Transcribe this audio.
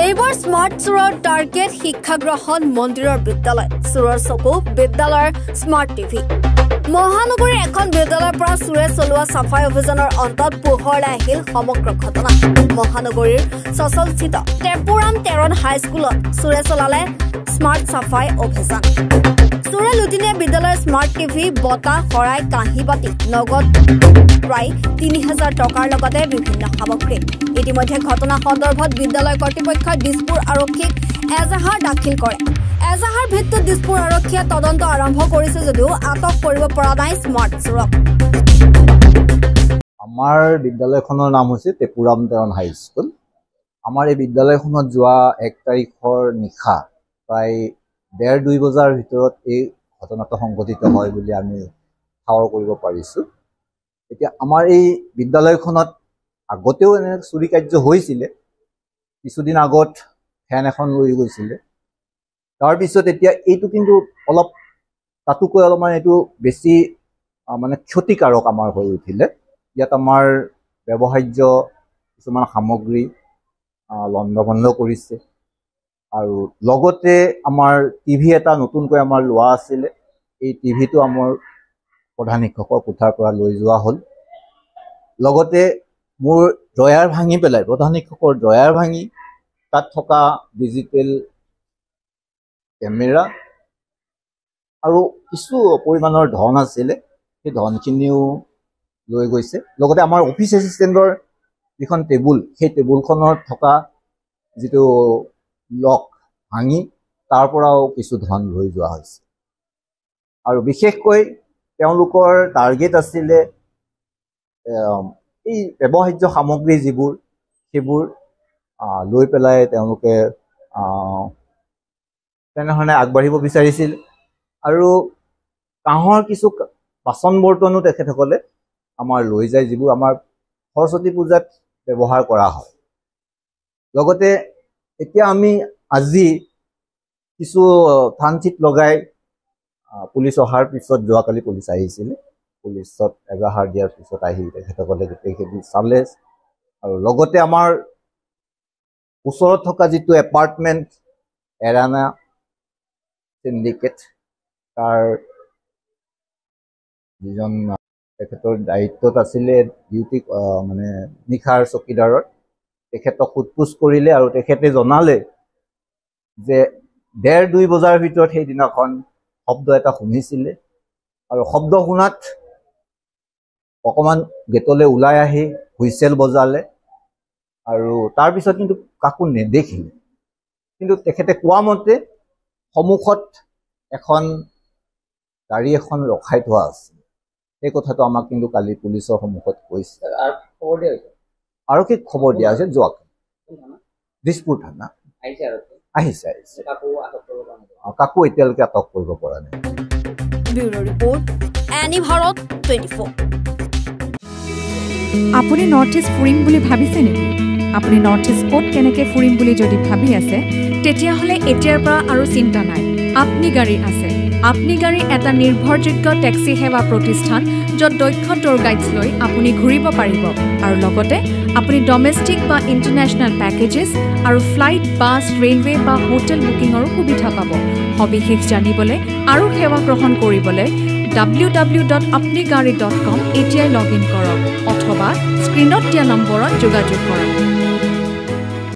এইবাৰ স্মাৰ্ট চুৰৰ টাৰ্গেট শিক্ষা গ্ৰহণ মন্দিৰৰ বিদ্যালয় চুৰৰ চকু বিদ্যালয়ৰ স্মাৰ্ট টিভি মহানগৰীৰ এখন বিদ্যালয়ৰ পৰা চুৰে চলোৱা চাফাই অভিযানৰ অন্তত পোহৰলৈ আহিল সমগ্ৰ ঘটনা মহানগৰীৰ সচলস্থিত টেপুৰাম টেৰন হাইস্কুলত চুৰে চলালে স্মাৰ্ট চাফাই অভিযান চুৰে লুটিনিয়া বিদ্যালয়ৰ স্মাৰ্ট টিভি বটা শৰাই কাঁহী বাতি নগদ প্ৰায় ৩০০০ টকাৰ লগতে বিভিন্ন সামগ্ৰী ইতিমধ্যে ঘটনা সন্দৰ্ভত বিদ্যালয় কৰ্তৃপক্ষই দিছপুৰ আৰক্ষীক এজাহাৰ দাখিল কৰে এজাহাৰ ভিত্তিত দিছপুৰ আৰক্ষীয়ে তদন্ত আৰম্ভ কৰিছে যদিও আটক কৰিব পৰা নাই স্মাৰ্ট চুৰক আমাৰ বিদ্যালয়খনৰ নাম হৈছে টেপুৰাম টেৰন হাইস্কুল আমাৰ এই বিদ্যালয়খনত যোৱা ১ তাৰিখৰ নিশা প্ৰায় ১:৩০ বজাৰ ভিতৰত এই ঘটনাটো সংঘটিত হয় বুলি আমি ঠাৱৰ কৰিব পাৰিছোঁ এতিয়া আমাৰ এই বিদ্যালয়খনত আগতেও এনে চুৰি কাৰ্য হৈছিলে কিছুদিন আগত ফেন এখন লৈ গৈছিলে তাৰপিছত এতিয়া এইটো কিন্তু অলপ তাতোকৈ অলপমান এইটো বেছি মানে ক্ষতিকাৰক আমাৰ হৈ উঠিলে ইয়াত আমাৰ ব্যৱহাৰ্য কিছুমান সামগ্ৰী লণ্ডভণ্ড কৰিছে আৰু লগতে আমাৰ টিভি এটা নতুনকৈ আমাৰ লোৱা আছিলে এই টিভিটো আমাৰ প্ৰধান শিক্ষকৰ কোঠাৰ পৰা লৈ যোৱা হ'ল লগতে মোৰ ড্ৰয়াৰ ভাঙি পেলাই প্ৰধান শিক্ষকৰ ড্ৰয়াৰ ভাঙি তাত থকা ডিজিটেল কেমেৰা আৰু কিছু পৰিমাণৰ ধন আছিলে সেই ধনখিনিও লৈ গৈছে লগতে আমাৰ অফিচ এছিষ্টেণ্টৰ যিখন টেবুল সেই টেবুলখনত থকা যিটো লক ভাঙি তাৰ পৰাও কিছু ধন লৈ যোৱা হৈছে আৰু বিশেষকৈ তেওঁলোকৰ টাৰ্গেট আছিলে এই ব্যৱহাৰ্য সামগ্ৰী যিবোৰ সেইবোৰ লৈ পেলাই তেওঁলোকে তেনেধৰণে আগবাঢ়িব বিচাৰিছিল আৰু কাঁহৰ কিছু বাচন বৰ্তনো তেখেতসকলে আমাৰ লৈ যায় যিবোৰ আমাৰ সৰস্বতী পূজাত ব্যৱহাৰ কৰা হয় লগতে এতিয়া আমি আজি কিছু থানচিত লগাই পুলিচ অহাৰ পিছত যোৱাকালি পুলিচ আহিছিলে পুলিচত এজাহাৰ দিয়াৰ পিছত আহি তেখেতসকলে গোটেইখিনি চালে আৰু লগতে আমাৰ ওচৰত থকা যিটো এপাৰ্টমেণ্ট এৰানা চিণ্ডিকেট তাৰ যিজন তেখেতৰ দায়িত্বত আছিলে ডিউটি মানে নিশাৰ চকীদাৰৰ তেখেতক সোধপোছ কৰিলে আৰু তেখেতে জনালে যে ১:৩০ বজাৰ ভিতৰত সেইদিনাখন শব্দ এটা শুনিছিলে আৰু শব্দ শুনাত অকণমান গেটলৈ ওলাই আহি হুইচেল বজালে আৰু তাৰপিছত কিন্তু কাকো নেদেখিলে কিন্তু তেখেতে কোৱা মতে সন্মুখত এখন গাড়ী এখন ৰখাই থোৱা আছিল এই কথাটো আমাক কিন্তু কালি পুলিচৰ সন্মুখত কৈছে আৰক্ষীক খবৰ দিয়া হৈছে যোৱাকালি দিছপুৰ থানা আহিছে কাকো এতিয়ালৈকে আটক কৰিব পৰা নাই ব্যুৰো ৰিপৰ্ট এনি ভাৰত 24 আপুনি নৰ্থ ইষ্ট ফুৰিম বুলি ভাবিছে নেকি আপুনি নৰ্থ ইষ্ট ক'ত কেনেকৈ ফুৰিম বুলি যদি ভাবি আছে তেতিয়াহ'লে এতিয়াৰ পৰা আৰু চিন্তা নাই আপনি গাড়ী আছে আপনি গাড়ী এটা নিৰ্ভৰযোগ্য টেক্সি সেৱা প্ৰতিষ্ঠান য'ত দক্ষ টুৰ গাইডছ লৈ আপুনি ঘূৰিব পাৰিব আৰু লগতে আপুনি ডমেষ্টিক বা ইণ্টাৰনেশ্যনেল পেকেজেছ আৰু ফ্লাইট বাছ ৰেলৱে বা হোটেল বুকিঙৰো সুবিধা পাব সবিশেষ জানিবলৈ আৰু সেৱা গ্ৰহণ কৰিবলৈ www.apnigari.com এতিয়াই লগ ইন কৰক অথবা স্ক্ৰীনত দিয়া নম্বৰত যোগাযোগ কৰক